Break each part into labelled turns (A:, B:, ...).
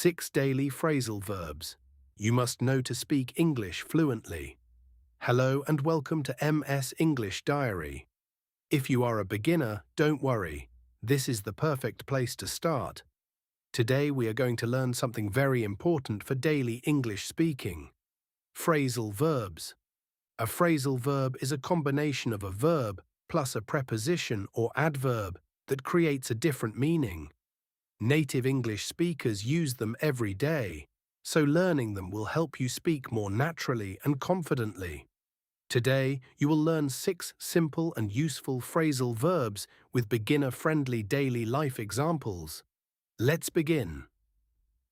A: 6 daily phrasal verbs you must know to speak English fluently. Hello and welcome to MS English Diary. If you are a beginner, don't worry. This is the perfect place to start. Today we are going to learn something very important for daily English speaking. Phrasal verbs. A phrasal verb is a combination of a verb plus a preposition or adverb that creates a different meaning. Native English speakers use them every day, so learning them will help you speak more naturally and confidently. Today, you will learn 6 simple and useful phrasal verbs with beginner-friendly daily life examples. Let's begin.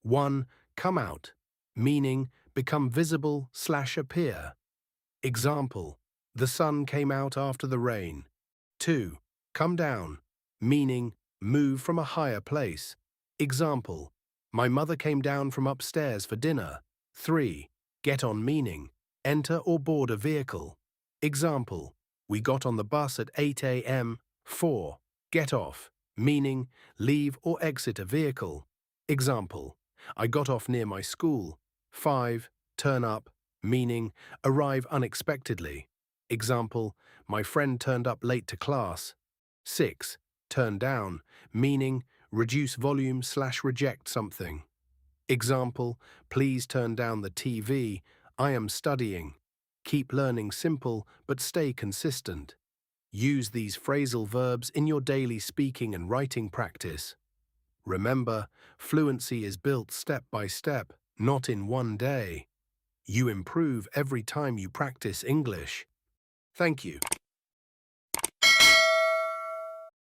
A: 1. Come out, meaning become visible/appear. Example: the sun came out after the rain. 2. Come down, meaning move from a higher place. Example: my mother came down from upstairs for dinner. 3. Get on, meaning enter or board a vehicle. Example: we got on the bus at 8 a.m. 4. Get off, meaning leave or exit a vehicle. Example: I got off near my school. 5. Turn up, meaning arrive unexpectedly. Example: my friend turned up late to class. 6. Turn down, meaning reduce volume/reject something. Example: please turn down the TV, I am studying. Keep learning simple but stay consistent. Use these phrasal verbs in your daily speaking and writing practice. Remember, fluency is built step by step, not in one day. You improve every time you practice English. Thank you.